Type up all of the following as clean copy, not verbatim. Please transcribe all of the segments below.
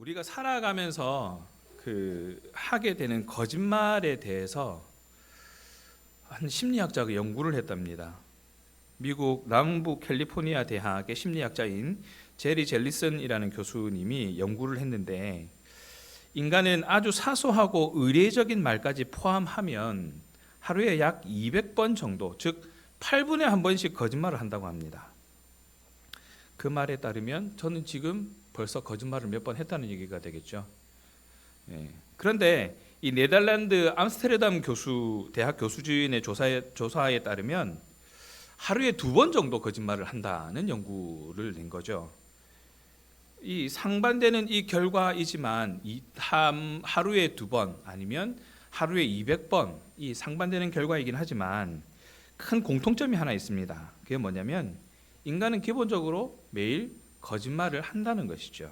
우리가 살아가면서 하게 되는 거짓말에 대해서 한 심리학자가 연구를 했답니다. 미국 남부 캘리포니아 대학의 심리학자인 제리 젤리슨이라는 교수님이 연구를 했는데, 인간은 아주 사소하고 의례적인 말까지 포함하면 하루에 약 200번 정도, 즉 8분에 한 번씩 거짓말을 한다고 합니다. 그 말에 따르면 저는 지금 벌써 거짓말을 몇 번 했다는 얘기가 되겠죠. 그런데 이 네덜란드 암스테르담 대학 교수진의 조사에 따르면 하루에 2번 정도 거짓말을 한다는 연구를 낸 거죠. 이 상반되는 이 결과이지만 하루에 2번 아니면 하루에 200번, 이 상반되는 결과이긴 하지만 큰 공통점이 하나 있습니다. 그게 뭐냐면 인간은 기본적으로 매일 거짓말을 한다는 것이죠.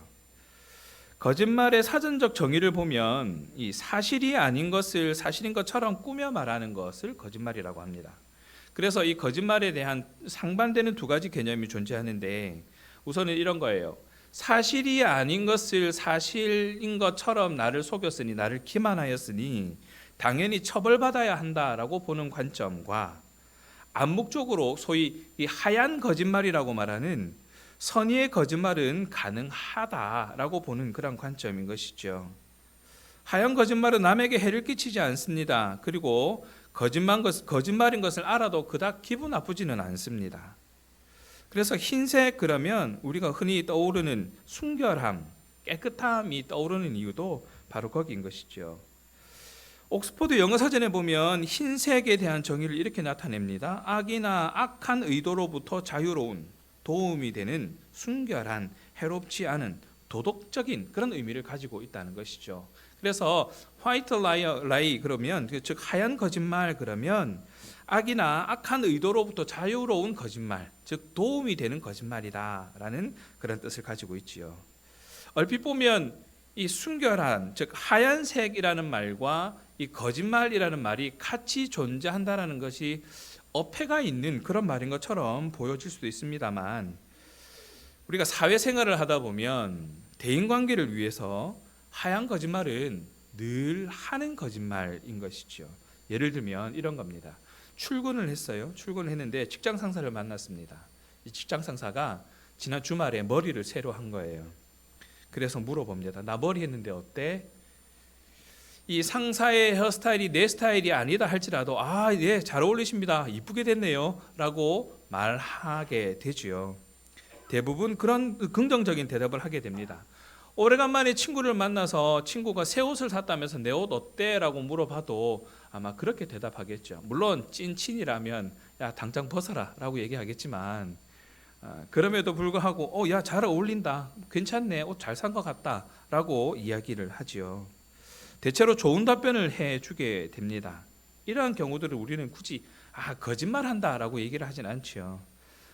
거짓말의 사전적 정의를 보면 이 사실이 아닌 것을 사실인 것처럼 꾸며 말하는 것을 거짓말이라고 합니다. 그래서 이 거짓말에 대한 상반되는 2가지 개념이 존재하는데, 우선은 이런 거예요. 사실이 아닌 것을 사실인 것처럼 나를 속였으니, 나를 기만하였으니 당연히 처벌받아야 한다라고 보는 관점과, 암묵적으로 소위 이 하얀 거짓말이라고 말하는 선의의 거짓말은 가능하다라고 보는 그런 관점인 것이죠. 하얀 거짓말은 남에게 해를 끼치지 않습니다. 그리고 거짓말인 것을 알아도 그닥 기분 나쁘지는 않습니다. 그래서 흰색 그러면 우리가 흔히 떠오르는 순결함, 깨끗함이 떠오르는 이유도 바로 거기인 것이죠. 옥스퍼드 영어사전에 보면 흰색에 대한 정의를 이렇게 나타냅니다. 악이나 악한 의도로부터 자유로운, 도움이 되는, 순결한, 해롭지 않은, 도덕적인 그런 의미를 가지고 있다는 것이죠. 그래서 화이트 라이 그러면, 즉 하얀 거짓말 그러면 악이나 악한 의도로부터 자유로운 거짓말, 즉 도움이 되는 거짓말이다라는 그런 뜻을 가지고 있지요. 얼핏 보면 이 순결한, 즉 하얀색이라는 말과 이 거짓말이라는 말이 같이 존재한다라는 것이 어폐가 있는 그런 말인 것처럼 보여질 수도 있습니다만, 우리가 사회생활을 하다 보면 대인관계를 위해서 하얀 거짓말은 늘 하는 거짓말인 것이죠. 예를 들면 이런 겁니다. 출근을 했어요. 출근을 했는데 직장 상사를 만났습니다. 이 직장 상사가 지난 주말에 머리를 새로 한 거예요. 그래서 물어봅니다. 나 머리 했는데 어때? 이 상사의 헤어스타일이 내 스타일이 아니다 할지라도 예, 잘 어울리십니다. 이쁘게 됐네요. 라고 말하게 되지요. 대부분 그런 긍정적인 대답을 하게 됩니다. 오래간만에 친구를 만나서 친구가 새 옷을 샀다면서 내 옷 어때? 라고 물어봐도 아마 그렇게 대답하겠죠. 물론 찐친이라면 야 당장 벗어라 라고 얘기하겠지만, 그럼에도 불구하고 야 잘 어울린다, 괜찮네, 옷 잘 산 것 같다 라고 이야기를 하지요. 대체로 좋은 답변을 해주게 됩니다. 이러한 경우들을 우리는 굳이 거짓말한다 라고 얘기를 하진 않지요.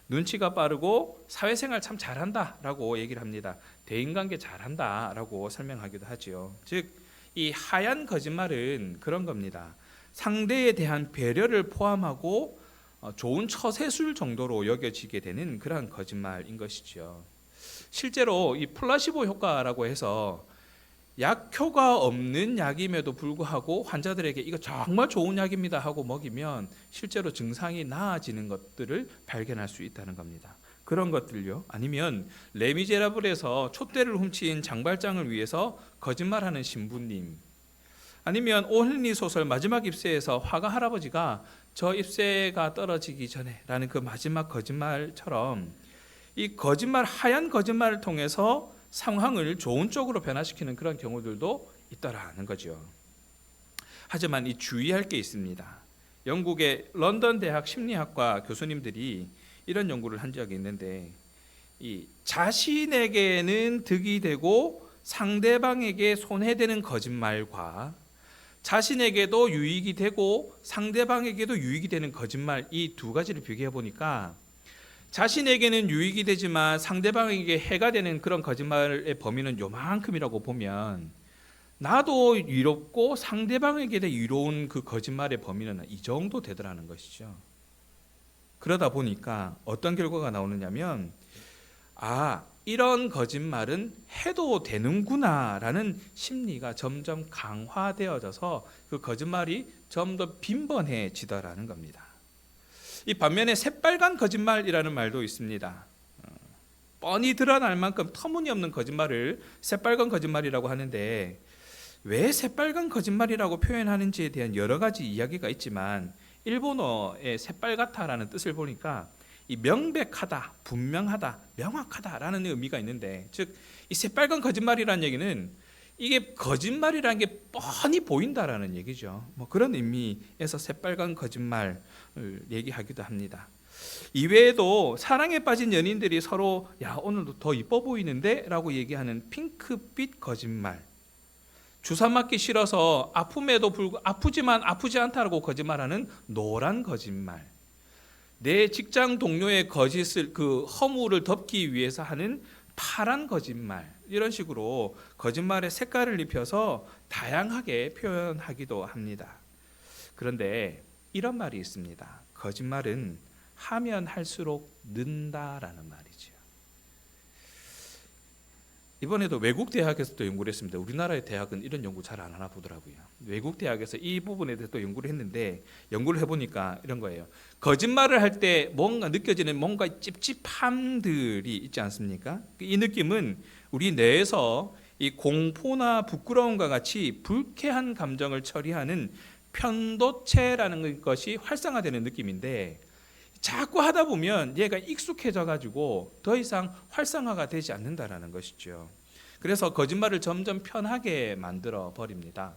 눈치가 빠르고 사회생활 참 잘한다 라고 얘기를 합니다. 대인관계 잘한다 라고 설명하기도 하지요. 즉 이 하얀 거짓말은 그런 겁니다. 상대에 대한 배려를 포함하고 좋은 처세술 정도로 여겨지게 되는 그러한 거짓말인 것이죠. 실제로 이 플라시보 효과라고 해서 약효가 없는 약임에도 불구하고 환자들에게 이거 정말 좋은 약입니다 하고 먹이면 실제로 증상이 나아지는 것들을 발견할 수 있다는 겁니다. 그런 것들요. 아니면 레미제라블에서 촛대를 훔친 장발장을 위해서 거짓말하는 신부님, 아니면 오헨리 소설 마지막 ipse에서 화가 할아버지가 저 ipse가 떨어지기 전에 라는 그 마지막 거짓말처럼 이 거짓말, 하얀 거짓말을 통해서 상황을 좋은 쪽으로 변화시키는 그런 경우들도 있다라는 거죠. 하지만 이 주의할 게 있습니다. 영국의 런던 대학 심리학과 교수님들이 이런 연구를 한 적이 있는데, 이 자신에게는 득이 되고 상대방에게 손해되는 거짓말과 자신에게도 유익이 되고 상대방에게도 유익이 되는 거짓말, 이 2가지를 비교해 보니까 자신에게는 유익이 되지만 상대방에게 해가 되는 그런 거짓말의 범위는 요만큼이라고 보면, 나도 유롭고 상대방에게도 유로운 그 거짓말의 범위는 이 정도 되더라는 것이죠. 그러다 보니까 어떤 결과가 나오느냐면 이런 거짓말은 해도 되는구나라는 심리가 점점 강화되어져서 그 거짓말이 좀 더 빈번해지더라는 겁니다. 이 반면에 새빨간 거짓말이라는 말도 있습니다. 뻔히 드러날 만큼 터무니없는 거짓말을 새빨간 거짓말이라고 하는데, 왜 새빨간 거짓말이라고 표현하는지에 대한 여러 가지 이야기가 있지만 일본어의 새빨갛다라는 뜻을 보니까 이 명백하다, 분명하다, 명확하다라는 의미가 있는데, 즉 이 새빨간 거짓말이라는 얘기는 이게 거짓말이라는 게 뻔히 보인다라는 얘기죠. 뭐 그런 의미에서 새빨간 거짓말을 얘기하기도 합니다. 이외에도 사랑에 빠진 연인들이 서로 야 오늘도 더 이뻐 보이는데 라고 얘기하는 핑크빛 거짓말, 주사 맞기 싫어서 아픔에도 불구하고 아프지만 아프지 않다라고 거짓말하는 노란 거짓말, 내 직장 동료의 거짓을 그 허물을 덮기 위해서 하는 파란 거짓말, 이런 식으로 거짓말의 색깔을 입혀서 다양하게 표현하기도 합니다. 그런데 이런 말이 있습니다. 거짓말은 하면 할수록 는다라는 말이죠. 이번에도 외국 대학에서도 연구를 했습니다. 우리나라의 대학은 이런 연구 잘 안 하나 보더라고요. 외국 대학에서 이 부분에 대해서 또 연구를 했는데, 연구를 해보니까 이런 거예요. 거짓말을 할 때 뭔가 느껴지는 뭔가 찝찝함들이 있지 않습니까? 이 느낌은 우리 뇌에서 이 공포나 부끄러움과 같이 불쾌한 감정을 처리하는 편도체라는 것이 활성화되는 느낌인데, 자꾸 하다 보면 얘가 익숙해져 가지고 더 이상 활성화가 되지 않는다라는 것이죠. 그래서 거짓말을 점점 편하게 만들어 버립니다.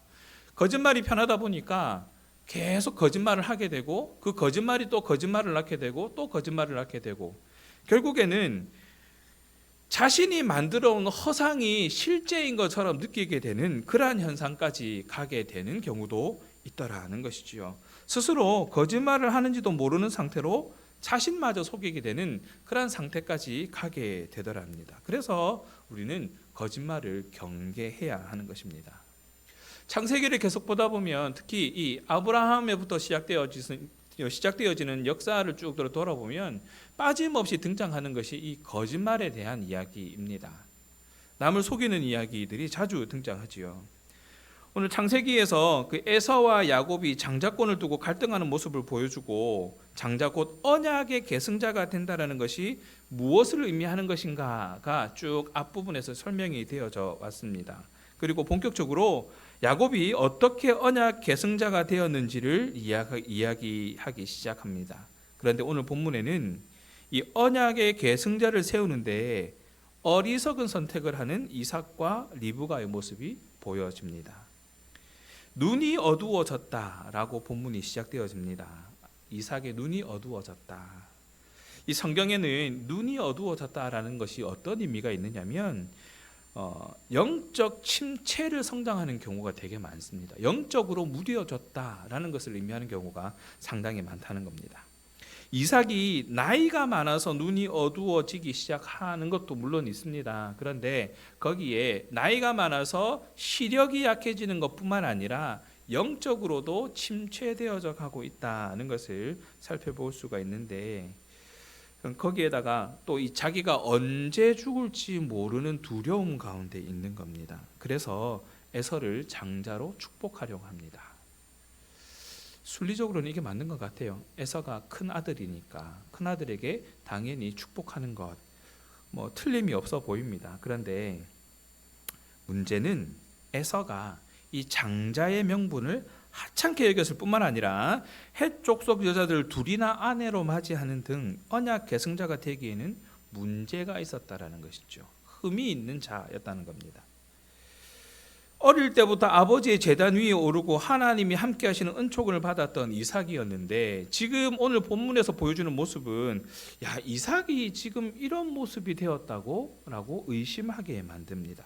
거짓말이 편하다 보니까 계속 거짓말을 하게 되고, 그 거짓말이 또 거짓말을 낳게 되고 또 거짓말을 낳게 되고, 결국에는 자신이 만들어 온 허상이 실제인 것처럼 느끼게 되는 그러한 현상까지 가게 되는 경우도 있더라는 것이지요. 스스로 거짓말을 하는지도 모르는 상태로 자신마저 속이게 되는 그러한 상태까지 가게 되더랍니다. 그래서 우리는 거짓말을 경계해야 하는 것입니다. 창세기를 계속 보다 보면 특히 이 아브라함에부터 시작되어지는 역사를 쭉 돌아보면 빠짐없이 등장하는 것이 이 거짓말에 대한 이야기입니다. 남을 속이는 이야기들이 자주 등장하지요. 오늘 창세기에서 그 에서와 야곱이 장자권을 두고 갈등하는 모습을 보여주고, 장자 곧 언약의 계승자가 된다는 것이 무엇을 의미하는 것인가가 쭉 앞부분에서 설명이 되어져 왔습니다. 그리고 본격적으로 야곱이 어떻게 언약 계승자가 되었는지를 이야기하기 시작합니다. 그런데 오늘 본문에는 이 언약의 계승자를 세우는데 어리석은 선택을 하는 이삭과 리브가의 모습이 보여집니다. 눈이 어두워졌다라고 본문이 시작되어집니다. 이삭의 눈이 어두워졌다. 이 성경에는 눈이 어두워졌다라는 것이 어떤 의미가 있느냐면 영적 침체를 성장하는 경우가 되게 많습니다. 영적으로 무뎌졌다라는 것을 의미하는 경우가 상당히 많다는 겁니다. 이삭이 나이가 많아서 눈이 어두워지기 시작하는 것도 물론 있습니다. 그런데 거기에 나이가 많아서 시력이 약해지는 것뿐만 아니라 영적으로도 침체되어져 가고 있다는 것을 살펴볼 수가 있는데, 거기에다가 또 이 자기가 언제 죽을지 모르는 두려움 가운데 있는 겁니다. 그래서 에서를 장자로 축복하려고 합니다. 순리적으로는 이게 맞는 것 같아요. 에서가 큰 아들이니까 큰 아들에게 당연히 축복하는 것, 뭐 틀림이 없어 보입니다. 그런데 문제는 에서가 이 장자의 명분을 하찮게 여겼을 뿐만 아니라 헷 족속 여자들 둘이나 아내로 맞이하는 등 언약 계승자가 되기에는 문제가 있었다라는 것이죠. 흠이 있는 자였다는 겁니다. 어릴 때부터 아버지의 제단 위에 오르고 하나님이 함께 하시는 은총을 받았던 이삭이었는데, 지금 오늘 본문에서 보여주는 모습은 야, 이삭이 지금 이런 모습이 되었다고? 라고 의심하게 만듭니다.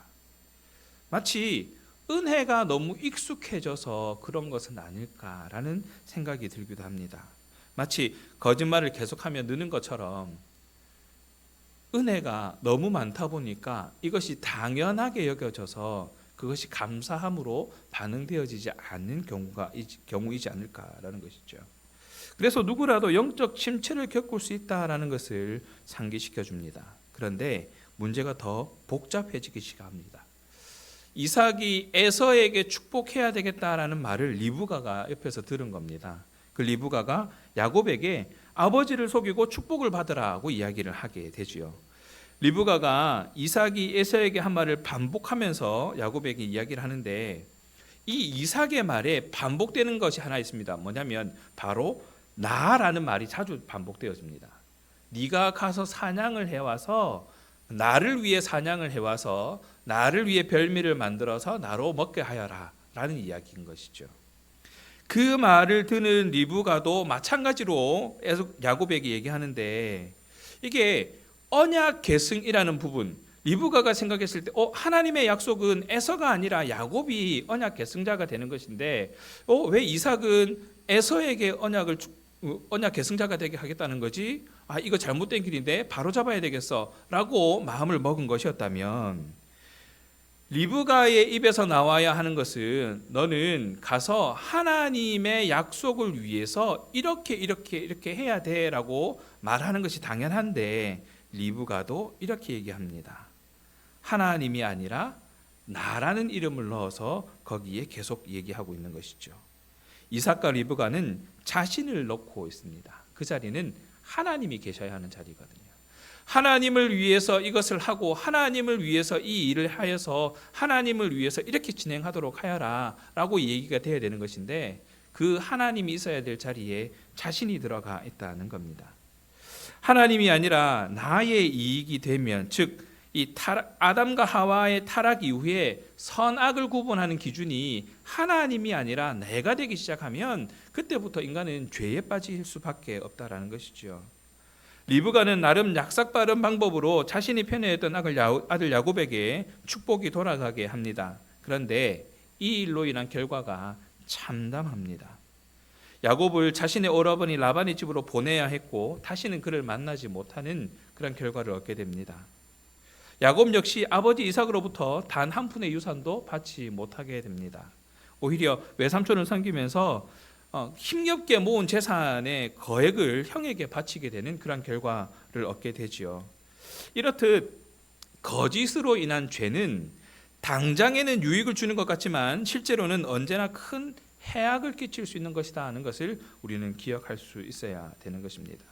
마치 은혜가 너무 익숙해져서 그런 것은 아닐까라는 생각이 들기도 합니다. 마치 거짓말을 계속하며 느는 것처럼 은혜가 너무 많다 보니까 이것이 당연하게 여겨져서 그것이 감사함으로 반응되어지지 않는 경우이지 않을까라는 것이죠. 그래서 누구라도 영적 침체를 겪을 수 있다라는 것을 상기시켜 줍니다. 그런데 문제가 더 복잡해지기 시작합니다. 이삭이 에서에게 축복해야 되겠다라는 말을 리브가가 옆에서 들은 겁니다. 그 리브가가 야곱에게 아버지를 속이고 축복을 받으라고 이야기를 하게 되지요. 리브가가 이삭이 에서에게 한 말을 반복하면서 야곱에게 이야기를 하는데, 이 이삭의 말에 반복되는 것이 하나 있습니다. 뭐냐면 바로 나라는 말이 자주 반복되어집니다. 네가 가서 사냥을 해와서 나를 위해 사냥을 해와서 나를 위해 별미를 만들어서 나로 먹게 하여라 라는 이야기인 것이죠. 그 말을 듣는 리브가도 마찬가지로 야곱에게 얘기하는데, 이게 언약 계승이라는 부분, 리브가가 생각했을 때 하나님의 약속은 에서가 아니라 야곱이 언약 계승자가 되는 것인데 왜 이삭은 에서에게 언약 계승자가 되게 하겠다는 거지? 이거 잘못된 길인데 바로 잡아야 되겠어 라고 마음을 먹은 것이었다면, 리브가의 입에서 나와야 하는 것은 너는 가서 하나님의 약속을 위해서 이렇게 해야 돼 라고 말하는 것이 당연한데, 리브가도 이렇게 얘기합니다. 하나님이 아니라 나라는 이름을 넣어서 거기에 계속 얘기하고 있는 것이죠. 이삭과 리브가는 자신을 넣고 있습니다. 그 자리는 하나님이 계셔야 하는 자리거든요. 하나님을 위해서 이것을 하고 하나님을 위해서 이 일을 하여서 하나님을 위해서 이렇게 진행하도록 하여라 라고 얘기가 되어야 되는 것인데, 그 하나님이 있어야 될 자리에 자신이 들어가 있다는 겁니다. 하나님이 아니라 나의 이익이 되면, 즉 이 아담과 하와의 타락 이후에 선악을 구분하는 기준이 하나님이 아니라 내가 되기 시작하면 그때부터 인간은 죄에 빠질 수밖에 없다라는 것이죠. 리브가는 나름 약삭빠른 방법으로 자신이 편애했던 아들 야곱에게 축복이 돌아가게 합니다. 그런데 이 일로 인한 결과가 참담합니다. 야곱을 자신의 오라버니 라반의 집으로 보내야 했고 다시는 그를 만나지 못하는 그런 결과를 얻게 됩니다. 야곱 역시 아버지 이삭으로부터 단 한 푼의 유산도 받지 못하게 됩니다. 오히려 외삼촌을 섬기면서 힘겹게 모은 재산의 거액을 형에게 바치게 되는 그런 결과를 얻게 되지요. 이렇듯 거짓으로 인한 죄는 당장에는 유익을 주는 것 같지만 실제로는 언제나 큰 해악을 끼칠 수 있는 것이다 하는 것을 우리는 기억할 수 있어야 되는 것입니다.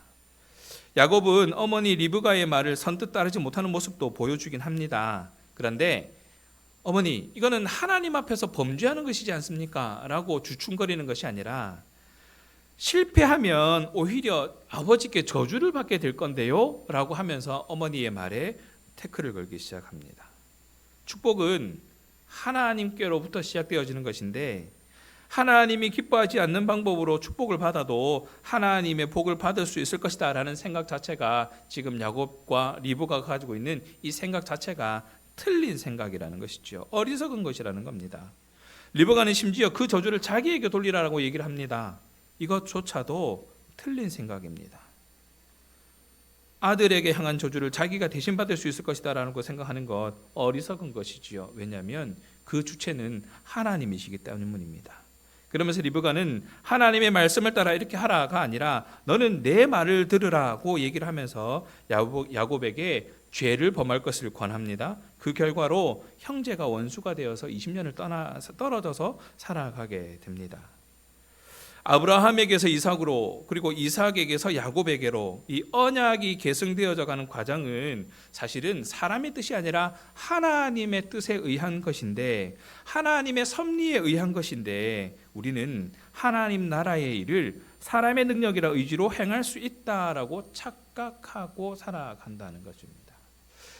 야곱은 어머니 리브가의 말을 선뜻 따르지 못하는 모습도 보여주긴 합니다. 그런데 어머니, 이거는 하나님 앞에서 범죄하는 것이지 않습니까? 라고 주춤거리는 것이 아니라, 실패하면 오히려 아버지께 저주를 받게 될 건데요? 라고 하면서 어머니의 말에 태클을 걸기 시작합니다. 축복은 하나님께로부터 시작되어지는 것인데, 하나님이 기뻐하지 않는 방법으로 축복을 받아도 하나님의 복을 받을 수 있을 것이다 라는 생각 자체가, 지금 야곱과 리브가가 가지고 있는 이 생각 자체가 틀린 생각이라는 것이죠. 어리석은 것이라는 겁니다. 리브가는 심지어 그 저주를 자기에게 돌리라고 얘기를 합니다. 이것조차도 틀린 생각입니다. 아들에게 향한 저주를 자기가 대신 받을 수 있을 것이다 라는 거 생각하는 것 어리석은 것이지요. 왜냐하면 그 주체는 하나님이시기 때문입니다. 그러면서 리브가는 하나님의 말씀을 따라 이렇게 하라가 아니라 너는 내 말을 들으라고 얘기를 하면서 야곱에게 죄를 범할 것을 권합니다. 그 결과로 형제가 원수가 되어서 20년을 떨어져서 살아가게 됩니다. 아브라함에게서 이삭으로, 그리고 이삭에게서 야곱에게로 이 언약이 계승되어져 가는 과정은 사실은 사람의 뜻이 아니라 하나님의 뜻에 의한 것인데, 하나님의 섭리에 의한 것인데, 우리는 하나님 나라의 일을 사람의 능력이라 의지로 행할 수 있다라고 착각하고 살아간다는 것입니다.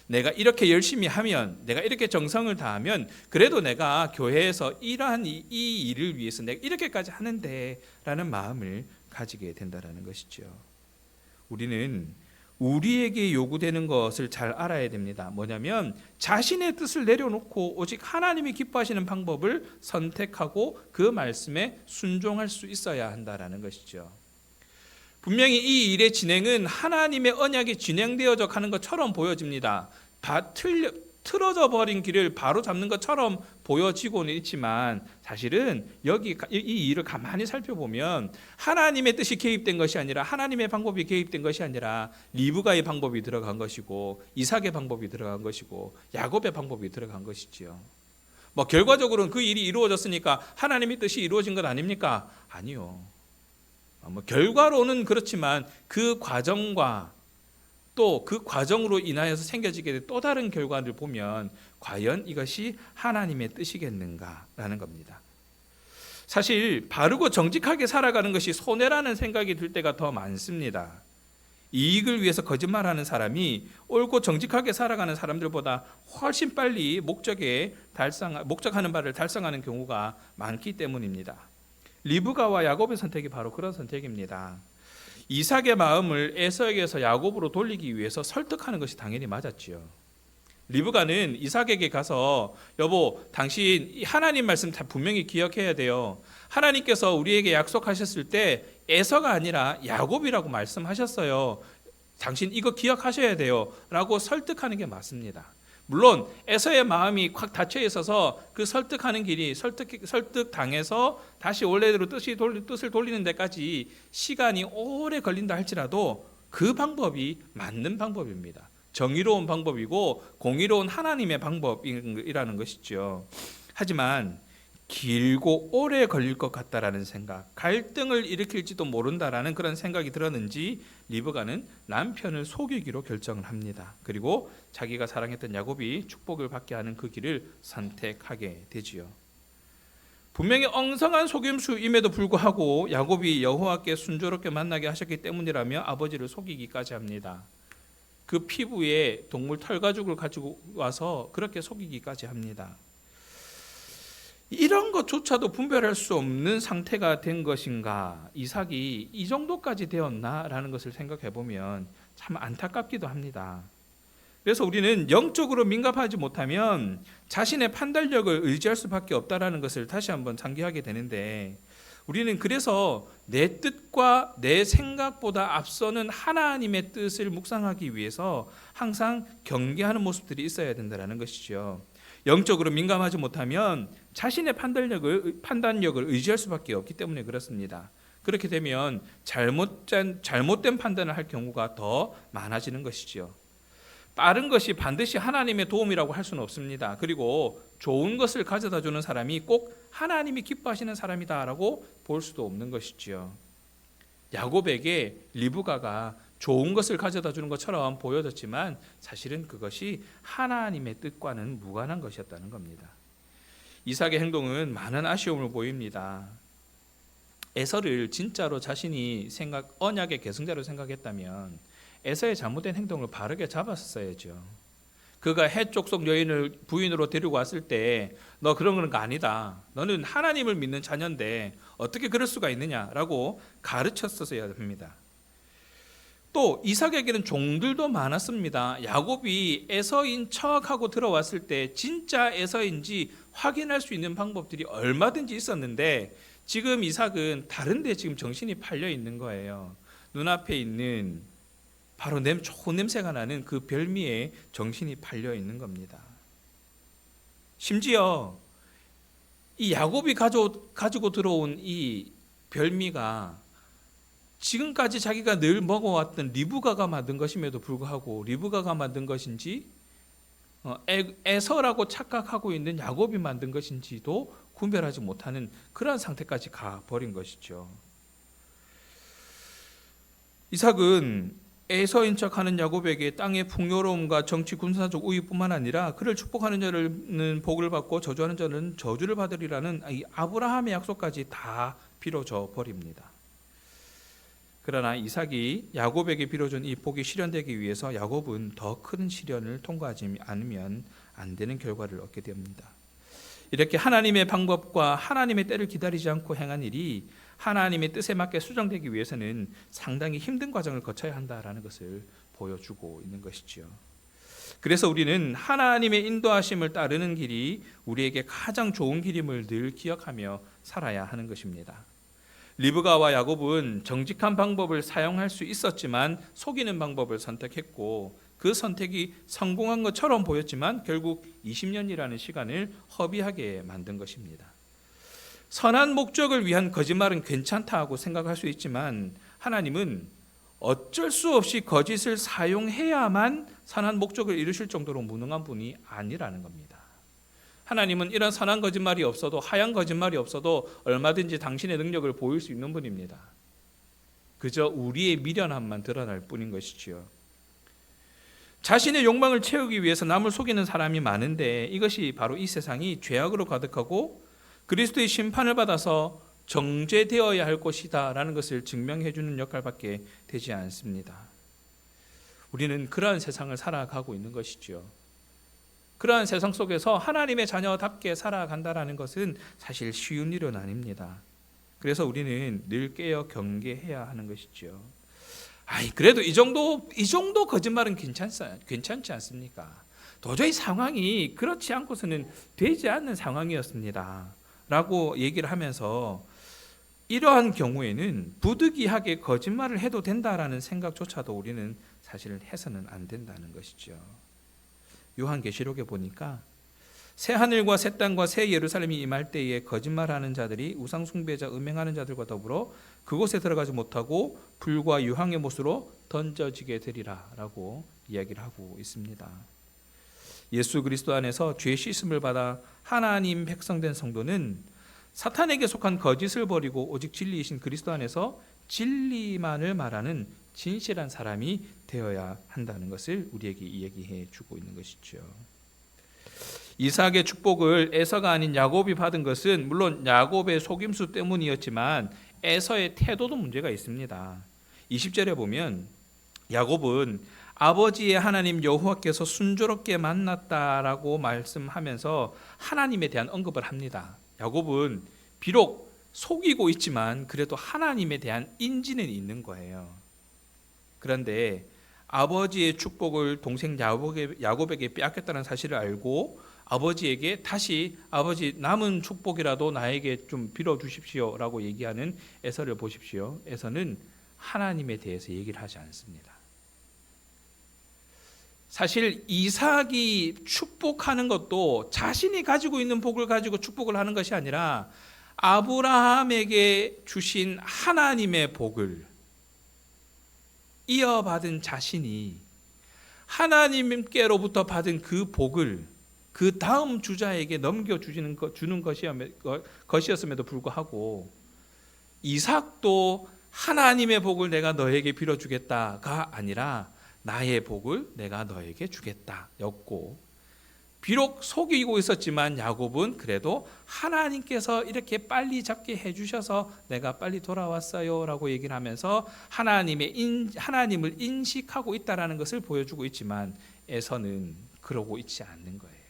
내가 이렇게 열심히 하면, 내가 이렇게 정성을 다하면 그래도 내가 교회에서 이러한 이 일을 위해서 내가 이렇게까지 하는데 라는 마음을 가지게 된다는 것이죠. 우리는 우리에게 요구되는 것을 잘 알아야 됩니다. 뭐냐면 자신의 뜻을 내려놓고 오직 하나님이 기뻐하시는 방법을 선택하고 그 말씀에 순종할 수 있어야 한다는 것이죠. 분명히 이 일의 진행은 하나님의 언약이 진행되어져 가는 것처럼 보여집니다. 틀어져 버린 길을 바로 잡는 것처럼 보여지고는 있지만 사실은 여기 이 일을 가만히 살펴보면 하나님의 뜻이 개입된 것이 아니라 하나님의 방법이 개입된 것이 아니라 리브가의 방법이 들어간 것이고 이삭의 방법이 들어간 것이고 야곱의 방법이 들어간 것이지요. 뭐 결과적으로는 그 일이 이루어졌으니까 하나님의 뜻이 이루어진 것 아닙니까? 아니요. 뭐 결과로는 그렇지만 그 과정과 또 그 과정으로 인하여서 생겨지게 된 또 다른 결과를 보면 과연 이것이 하나님의 뜻이겠는가라는 겁니다. 사실 바르고 정직하게 살아가는 것이 손해라는 생각이 들 때가 더 많습니다. 이익을 위해서 거짓말하는 사람이 옳고 정직하게 살아가는 사람들보다 훨씬 빨리 목적하는 바를 달성하는 경우가 많기 때문입니다. 리브가와 야곱의 선택이 바로 그런 선택입니다. 이삭의 마음을 에서에게서 야곱으로 돌리기 위해서 설득하는 것이 당연히 맞았지요. 리브가는 이삭에게 가서 여보, 당신 하나님 말씀 다 분명히 기억해야 돼요. 하나님께서 우리에게 약속하셨을 때 에서가 아니라 야곱이라고 말씀하셨어요. 당신 이거 기억하셔야 돼요 라고 설득하는 게 맞습니다. 물론 에서의 마음이 확 닫혀 있어서 그 설득하는 길이 설득당해서 다시 원래대로 뜻을 돌리는 데까지 시간이 오래 걸린다 할지라도 그 방법이 맞는 방법입니다. 정의로운 방법이고 공의로운 하나님의 방법이라는 것이죠. 하지만 길고 오래 걸릴 것 같다라는 생각, 갈등을 일으킬지도 모른다라는 그런 생각이 들었는지 리브가는 남편을 속이기로 결정을 합니다. 그리고 자기가 사랑했던 야곱이 축복을 받게 하는 그 길을 선택하게 되지요. 분명히 엉성한 속임수임에도 불구하고 야곱이 여호와께 순조롭게 만나게 하셨기 때문이라며 아버지를 속이기까지 합니다. 그 피부에 동물 털가죽을 가지고 와서 그렇게 속이기까지 합니다. 이런 것조차도 분별할 수 없는 상태가 된 것인가, 이삭이 이 정도까지 되었나라는 것을 생각해 보면 참 안타깝기도 합니다. 그래서 우리는 영적으로 민감하지 못하면 자신의 판단력을 의지할 수밖에 없다라는 것을 다시 한번 상기하게 되는데, 우리는 그래서 내 뜻과 내 생각보다 앞서는 하나님의 뜻을 묵상하기 위해서 항상 경계하는 모습들이 있어야 된다는 것이죠. 영적으로 민감하지 못하면 자신의 판단력을 의지할 수밖에 없기 때문에 그렇습니다. 그렇게 되면 잘못된 판단을 할 경우가 더 많아지는 것이죠. 빠른 것이 반드시 하나님의 도움이라고 할 수는 없습니다. 그리고 좋은 것을 가져다 주는 사람이 꼭 하나님이 기뻐하시는 사람이다라고 볼 수도 없는 것이지요. 야곱에게 리브가가 좋은 것을 가져다 주는 것처럼 보여졌지만 사실은 그것이 하나님의 뜻과는 무관한 것이었다는 겁니다. 이삭의 행동은 많은 아쉬움을 보입니다. 에서를 진짜로 자신이 언약의 계승자로 생각했다면 에서의 잘못된 행동을 바르게 잡았어야죠. 그가 헷 족속 여인을 부인으로 데리고 왔을 때 너 그런 거 아니다. 너는 하나님을 믿는 자녀인데 어떻게 그럴 수가 있느냐라고 가르쳤어야 합니다. 또 이삭에게는 종들도 많았습니다. 야곱이 에서인 척하고 들어왔을 때 진짜 에서인지 확인할 수 있는 방법들이 얼마든지 있었는데 지금 이삭은 다른 데 지금 정신이 팔려 있는 거예요. 눈앞에 있는 바로 좋은 냄새가 나는 그 별미에 정신이 팔려 있는 겁니다. 심지어 이 야곱이 가지고 들어온 이 별미가 지금까지 자기가 늘 먹어왔던 리브가가 만든 것임에도 불구하고 리브가가 만든 것인지 에서라고 착각하고 있는 야곱이 만든 것인지도 구별하지 못하는 그런 상태까지 가버린 것이죠. 이삭은 에서인 척하는 야곱에게 땅의 풍요로움과 정치 군사적 우위뿐만 아니라 그를 축복하는 자는 복을 받고 저주하는 자는 저주를 받으리라는 이 아브라함의 약속까지 다 빌어줘 버립니다. 그러나 이삭이 야곱에게 빌어준 이 복이 실현되기 위해서 야곱은 더 큰 시련을 통과하지 않으면 안 되는 결과를 얻게 됩니다. 이렇게 하나님의 방법과 하나님의 때를 기다리지 않고 행한 일이 하나님의 뜻에 맞게 수정되기 위해서는 상당히 힘든 과정을 거쳐야 한다라는 것을 보여주고 있는 것이죠. 그래서 우리는 하나님의 인도하심을 따르는 길이 우리에게 가장 좋은 길임을 늘 기억하며 살아야 하는 것입니다. 리브가와 야곱은 정직한 방법을 사용할 수 있었지만 속이는 방법을 선택했고 그 선택이 성공한 것처럼 보였지만 결국 20년이라는 시간을 허비하게 만든 것입니다. 선한 목적을 위한 거짓말은 괜찮다고 생각할 수 있지만 하나님은 어쩔 수 없이 거짓을 사용해야만 선한 목적을 이루실 정도로 무능한 분이 아니라는 겁니다. 하나님은 이런 선한 거짓말이 없어도, 하얀 거짓말이 없어도 얼마든지 당신의 능력을 보일 수 있는 분입니다. 그저 우리의 미련함만 드러날 뿐인 것이지요. 자신의 욕망을 채우기 위해서 남을 속이는 사람이 많은데 이것이 바로 이 세상이 죄악으로 가득하고 그리스도의 심판을 받아서 정죄되어야 할 것이다 라는 것을 증명해 주는 역할밖에 되지 않습니다. 우리는 그러한 세상을 살아가고 있는 것이죠. 그러한 세상 속에서 하나님의 자녀답게 살아간다는 것은 사실 쉬운 일은 아닙니다. 그래서 우리는 늘 깨어 경계해야 하는 것이죠. 그래도 이 정도 거짓말은 괜찮지 않습니까? 도저히 상황이 그렇지 않고서는 되지 않는 상황이었습니다 라고 얘기를 하면서 이러한 경우에는 부득이하게 거짓말을 해도 된다라는 생각조차도 우리는 사실 해서는 안 된다는 것이죠. 요한계시록에 보니까 새 하늘과 새 땅과 새 예루살렘이 임할 때에 거짓말하는 자들이 우상 숭배자 음행하는 자들과 더불어 그곳에 들어가지 못하고 불과 유황의 못으로 던져지게 되리라라고 이야기를 하고 있습니다. 예수 그리스도 안에서 죄 씻음을 받아 하나님 백성된 성도는 사탄에게 속한 거짓을 버리고 오직 진리이신 그리스도 안에서 진리만을 말하는 진실한 사람이 되어야 한다는 것을 우리에게 이야기해 주고 있는 것이죠. 이삭의 축복을 에서가 아닌 야곱이 받은 것은 물론 야곱의 속임수 때문이었지만 에서의 태도도 문제가 있습니다. 20절에 보면 야곱은 아버지의 하나님 여호와께서 순조롭게 만났다라고 말씀하면서 하나님에 대한 언급을 합니다. 야곱은 비록 속이고 있지만 그래도 하나님에 대한 인지는 있는 거예요. 그런데 아버지의 축복을 동생 야곱에게 빼앗겼다는 사실을 알고 아버지에게 다시 아버지 남은 축복이라도 나에게 좀 빌어주십시오 라고 얘기하는 에서를 보십시오. 에서는 하나님에 대해서 얘기를 하지 않습니다. 사실 이삭이 축복하는 것도 자신이 가지고 있는 복을 가지고 축복을 하는 것이 아니라 아브라함에게 주신 하나님의 복을 이어받은 자신이 하나님께로부터 받은 그 복을 그 다음 주자에게 넘겨주는 주는 것이었음에도 불구하고 이삭도 하나님의 복을 내가 너에게 빌어주겠다가 아니라 나의 복을 내가 너에게 주겠다였고, 비록 속이고 있었지만 야곱은 그래도 하나님께서 이렇게 빨리 잡게 해주셔서 내가 빨리 돌아왔어요 라고 얘기를 하면서 하나님을 인식하고 있다는 것을 보여주고 있지만 에서는 그러고 있지 않는 거예요.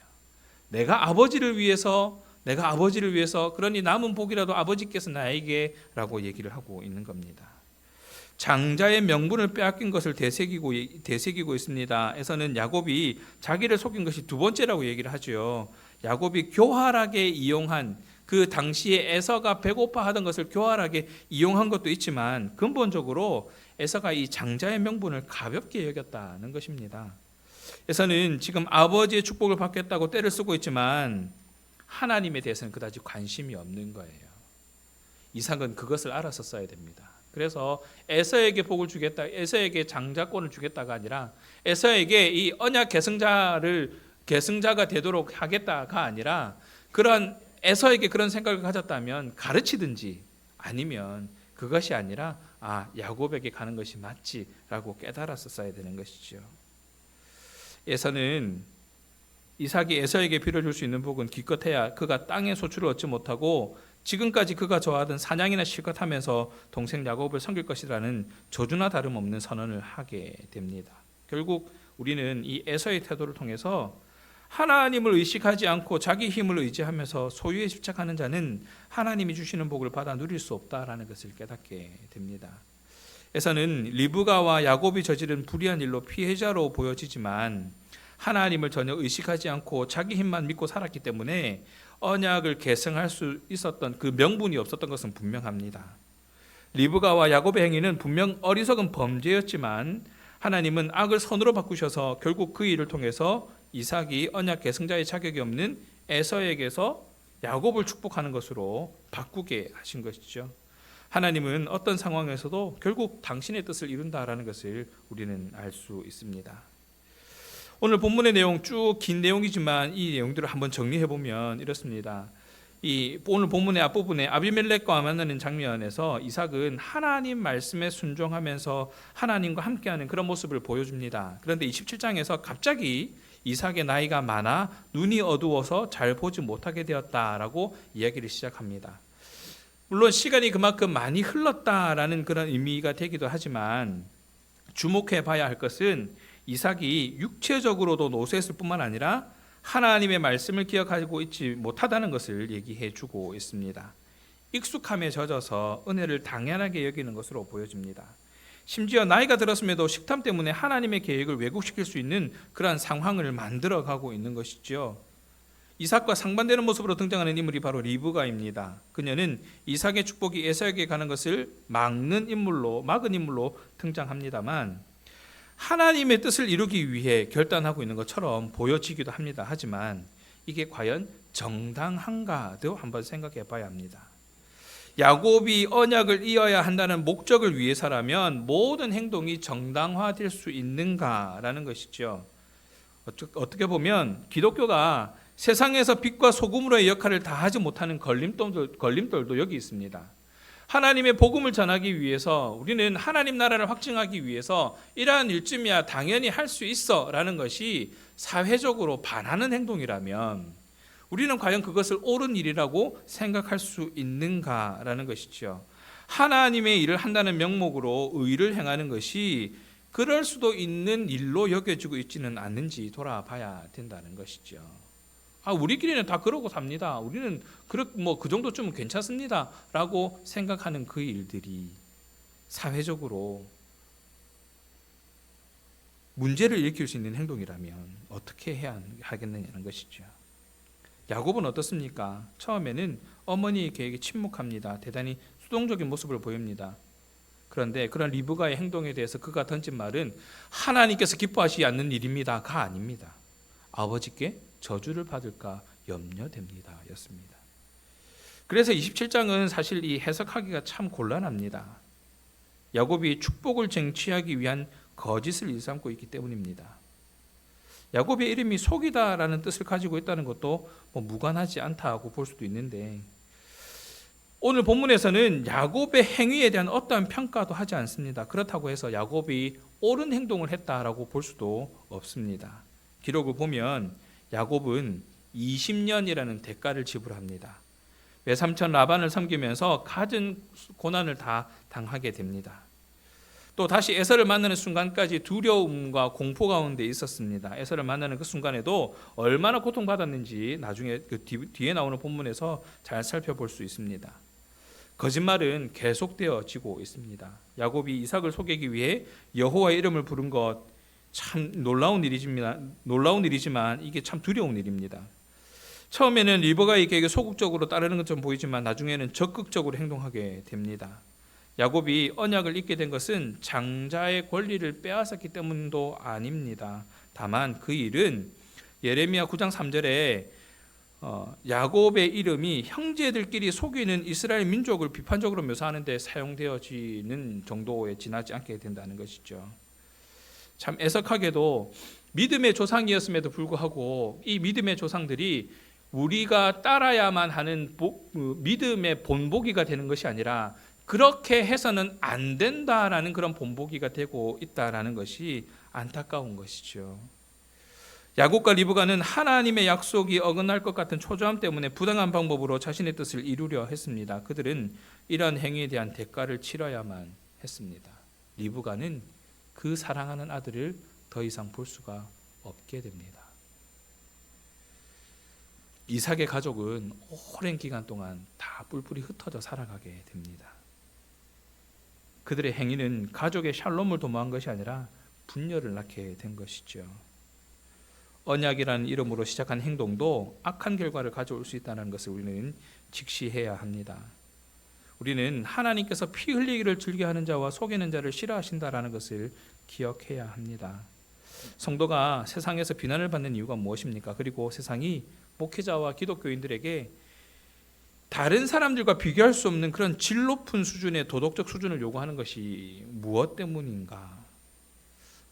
내가 아버지를 위해서 그러니 남은 복이라도 아버지께서 나에게 라고 얘기를 하고 있는 겁니다. 장자의 명분을 빼앗긴 것을 되새기고 있습니다. 에서는 야곱이 자기를 속인 것이 두 번째라고 얘기를 하죠. 야곱이 교활하게 이용한 그 당시에 에서가 배고파하던 것을 교활하게 이용한 것도 있지만 근본적으로 에서가 이 장자의 명분을 가볍게 여겼다는 것입니다. 에서는 지금 아버지의 축복을 받겠다고 떼를 쓰고 있지만 하나님에 대해서는 그다지 관심이 없는 거예요. 이삭은 그것을 알아서 써야 됩니다. 그래서 에서에게 복을 주겠다, 에서에게 장자권을 주겠다가 아니라 에서에게 이 언약 계승자가 되도록 하겠다가 아니라 그런 에서에게 그런 생각을 가졌다면 가르치든지 아니면 그것이 아니라 야곱에게 가는 것이 맞지라고 깨달아서 써야 되는 것이죠. 에서는 이삭이 에서에게 빌어줄 수 있는 복은 기껏해야 그가 땅의 소출을 얻지 못하고 지금까지 그가 좋아하던 사냥이나 실컷 하면서 동생 야곱을 섬길 것이라는 저주나 다름없는 선언을 하게 됩니다. 결국 우리는 이 에서의 태도를 통해서 하나님을 의식하지 않고 자기 힘을 의지하면서 소유에 집착하는 자는 하나님이 주시는 복을 받아 누릴 수 없다라는 것을 깨닫게 됩니다. 에서는 리브가와 야곱이 저지른 불의한 일로 피해자로 보여지지만 하나님을 전혀 의식하지 않고 자기 힘만 믿고 살았기 때문에 언약을 계승할 수 있었던 그 명분이 없었던 것은 분명합니다. 리브가와 야곱의 행위는 분명 어리석은 범죄였지만 하나님은 악을 선으로 바꾸셔서 결국 그 일을 통해서 이삭이 언약 계승자의 자격이 없는 에서에게서 야곱을 축복하는 것으로 바꾸게 하신 것이죠. 하나님은 어떤 상황에서도 결국 당신의 뜻을 이룬다라는 것을 우리는 알 수 있습니다. 오늘 본문의 내용 쭉 긴 내용이지만 이 내용들을 한번 정리해 보면 이렇습니다. 이 오늘 본문의 앞부분에 아비멜렉과 만나는 장면에서 이삭은 하나님 말씀에 순종하면서 하나님과 함께하는 그런 모습을 보여줍니다. 그런데 27장에서 갑자기 이삭의 나이가 많아 눈이 어두워서 잘 보지 못하게 되었다라고 이야기를 시작합니다. 물론 시간이 그만큼 많이 흘렀다라는 그런 의미가 되기도 하지만 주목해 봐야 할 것은 이삭이 육체적으로도 노쇠했을 뿐만 아니라 하나님의 말씀을 기억하고 있지 못하다는 것을 얘기해 주고 있습니다. 익숙함에 젖어서 은혜를 당연하게 여기는 것으로 보여집니다. 심지어 나이가 들었음에도 식탐 때문에 하나님의 계획을 왜곡시킬 수 있는 그러한 상황을 만들어가고 있는 것이죠. 이삭과 상반되는 모습으로 등장하는 인물이 바로 리브가입니다. 그녀는 이삭의 축복이 에서에게 가는 것을 막은 인물로 등장합니다만 하나님의 뜻을 이루기 위해 결단하고 있는 것처럼 보여지기도 합니다. 하지만 이게 과연 정당한가도 한번 생각해 봐야 합니다. 야곱이 언약을 이어야 한다는 목적을 위해서라면 모든 행동이 정당화될 수 있는가라는 것이죠. 어떻게 보면 기독교가 세상에서 빛과 소금으로의 역할을 다하지 못하는 걸림돌도 여기 있습니다. 하나님의 복음을 전하기 위해서 우리는 하나님 나라를 확증하기 위해서 이러한 일쯤이야 당연히 할 수 있어 라는 것이 사회적으로 반하는 행동이라면 우리는 과연 그것을 옳은 일이라고 생각할 수 있는가라는 것이죠. 하나님의 일을 한다는 명목으로 의를 행하는 것이 그럴 수도 있는 일로 여겨지고 있지는 않는지 돌아봐야 된다는 것이죠. 우리끼리는 다 그러고 삽니다. 우리는 그 정도쯤은 괜찮습니다. 라고 생각하는 그 일들이 사회적으로 문제를 일으킬 수 있는 행동이라면 어떻게 해야 하겠느냐는 것이죠. 야곱은 어떻습니까? 처음에는 어머니의 계획에 침묵합니다. 대단히 수동적인 모습을 보입니다. 그런데 그런 리브가의 행동에 대해서 그가 던진 말은 하나님께서 기뻐하시지 않는 일입니다가 아닙니다. 아버지께 저주를 받을까 염려됩니다 였습니다. 그래서 27장은 사실 이 해석하기가 참 곤란합니다. 야곱이 축복을 쟁취하기 위한 거짓을 일삼고 있기 때문입니다. 야곱의 이름이 속이다라는 뜻을 가지고 있다는 것도 무관하지 않다고 볼 수도 있는데 오늘 본문에서는 야곱의 행위에 대한 어떠한 평가도 하지 않습니다. 그렇다고 해서 야곱이 옳은 행동을 했다라고 볼 수도 없습니다. 기록을 보면 야곱은 20년이라는 대가를 지불합니다. 외삼촌 라반을 섬기면서 갖은 고난을 다 당하게 됩니다. 또 다시 에서를 만나는 순간까지 두려움과 공포 가운데 있었습니다. 에서를 만나는 그 순간에도 얼마나 고통받았는지 나중에 그 뒤에 나오는 본문에서 잘 살펴볼 수 있습니다. 거짓말은 계속되어지고 있습니다. 야곱이 이삭을 속이기 위해 여호와의 이름을 부른 것 참 놀라운 일이지만 이게 참 두려운 일입니다. 처음에는 리브가의 계획에 소극적으로 따르는 것처럼 보이지만 나중에는 적극적으로 행동하게 됩니다. 야곱이 언약을 잊게 된 것은 장자의 권리를 빼앗았기 때문도 아닙니다. 다만 그 일은 예레미야 9장 3절에 야곱의 이름이 형제들끼리 속이는 이스라엘 민족을 비판적으로 묘사하는 데 사용되어지는 정도에 지나지 않게 된다는 것이죠. 참 애석하게도 믿음의 조상이었음에도 불구하고 이 믿음의 조상들이 우리가 따라야만 하는 믿음의 본보기가 되는 것이 아니라 그렇게 해서는 안 된다라는 그런 본보기가 되고 있다라는 것이 안타까운 것이죠. 야곱과 리브가는 하나님의 약속이 어긋날 것 같은 초조함 때문에 부당한 방법으로 자신의 뜻을 이루려 했습니다. 그들은 이러한 행위에 대한 대가를 치러야만 했습니다. 리브가는 그 사랑하는 아들을 더 이상 볼 수가 없게 됩니다. 이삭의 가족은 오랜 기간 동안 다 뿔뿔이 흩어져 살아가게 됩니다. 그들의 행위는 가족의 샬롬을 도모한 것이 아니라 분열을 낳게 된 것이죠. 언약이라는 이름으로 시작한 행동도 악한 결과를 가져올 수 있다는 것을 우리는 직시해야 합니다. 우리는 하나님께서 피 흘리기를 즐겨하는 자와 속이는 자를 싫어하신다라는 것을 기억해야 합니다. 성도가 세상에서 비난을 받는 이유가 무엇입니까? 그리고 세상이 목회자와 기독교인들에게 다른 사람들과 비교할 수 없는 그런 질 높은 수준의 도덕적 수준을 요구하는 것이 무엇 때문인가?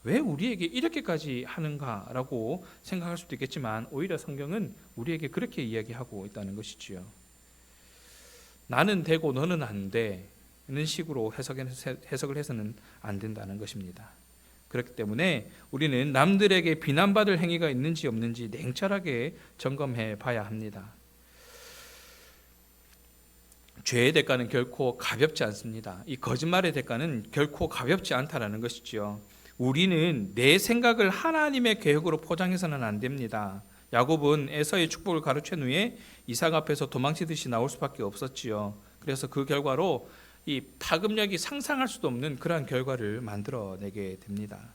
왜 우리에게 이렇게까지 하는가라고 생각할 수도 있겠지만 오히려 성경은 우리에게 그렇게 이야기하고 있다는 것이지요. 나는 되고 너는 안 되는 식으로 해석을 해서는 안 된다는 것입니다. 그렇기 때문에 우리는 남들에게 비난받을 행위가 있는지 없는지 냉철하게 점검해 봐야 합니다. 죄의 대가는 결코 가볍지 않습니다. 이 거짓말의 대가는 결코 가볍지 않다라는 것이지요. 우리는 내 생각을 하나님의 계획으로 포장해서는 안 됩니다. 야곱은 에서의 축복을 가로챈 후에 이삭 앞에서 도망치듯이 나올 수밖에 없었지요. 그래서 그 결과로 이 파급력이 상상할 수도 없는 그러한 결과를 만들어내게 됩니다.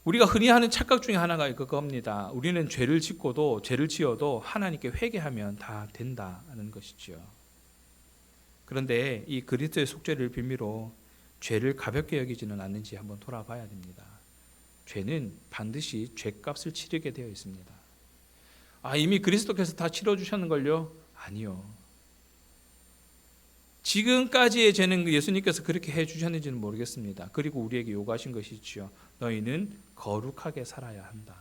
우리가 흔히 하는 착각 중에 하나가 그겁니다. 우리는 죄를 지어도 하나님께 회개하면 다 된다는 것이지요. 그런데 이 그리스도의 속죄를 빌미로 죄를 가볍게 여기지는 않는지 한번 돌아봐야 됩니다. 죄는 반드시 죄값을 치르게 되어 있습니다. 이미 그리스도께서 다 치러주셨는걸요? 아니요. 지금까지의 죄는 예수님께서 그렇게 해주셨는지는 모르겠습니다. 그리고 우리에게 요구하신 것이지요. 너희는 거룩하게 살아야 한다.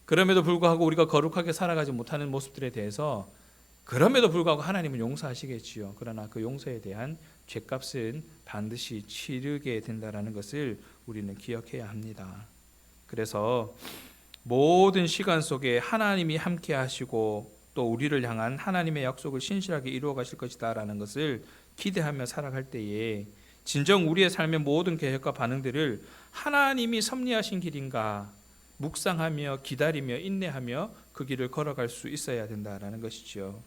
그럼에도 불구하고 우리가 거룩하게 살아가지 못하는 모습들에 대해서 그럼에도 불구하고 하나님은 용서하시겠지요. 그러나 그 용서에 대한 죄값은 반드시 치르게 된다는 것을 우리는 기억해야 합니다. 그래서 모든 시간 속에 하나님이 함께 하시고 또 우리를 향한 하나님의 약속을 신실하게 이루어 가실 것이다 라는 것을 기대하며 살아갈 때에 진정 우리의 삶의 모든 계획과 반응들을 하나님이 섭리하신 길인가 묵상하며 기다리며 인내하며 그 길을 걸어갈 수 있어야 된다라는 것이죠.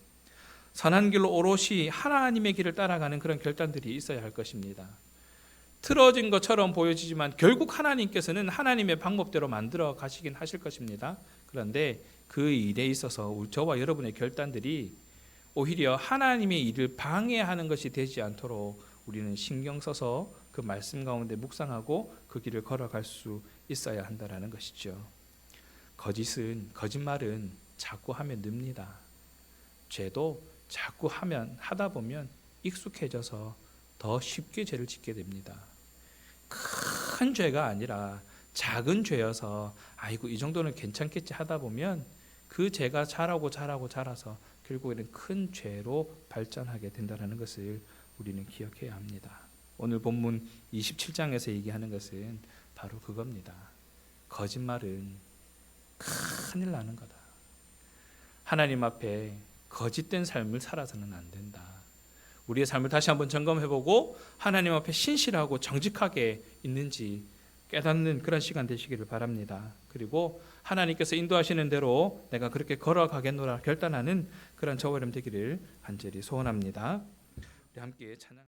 선한 길로 오롯이 하나님의 길을 따라가는 그런 결단들이 있어야 할 것입니다. 틀어진 것처럼 보여지지만 결국 하나님께서는 하나님의 방법대로 만들어 가시긴 하실 것입니다. 그런데 그 일에 있어서 저와 여러분의 결단들이 오히려 하나님의 일을 방해하는 것이 되지 않도록 우리는 신경 써서 그 말씀 가운데 묵상하고 그 길을 걸어갈 수 있어야 한다는 것이죠. 거짓말은 자꾸 하면 늡니다. 죄도 자꾸 하다 보면 익숙해져서 더 쉽게 죄를 짓게 됩니다. 큰 죄가 아니라 작은 죄여서 아이고 이 정도는 괜찮겠지 하다 보면 그 죄가 자라서 결국에는 큰 죄로 발전하게 된다는 것을 우리는 기억해야 합니다. 오늘 본문 27장에서 얘기하는 것은 바로 그겁니다. 거짓말은 큰일 나는 거다. 하나님 앞에 거짓된 삶을 살아서는 안 된다. 우리의 삶을 다시 한번 점검해보고 하나님 앞에 신실하고 정직하게 있는지 깨닫는 그런 시간 되시기를 바랍니다. 그리고 하나님께서 인도하시는 대로 내가 그렇게 걸어가겠노라 결단하는 그런 저와 여러분 되기를 간절히 소원합니다. 우리 함께 찬양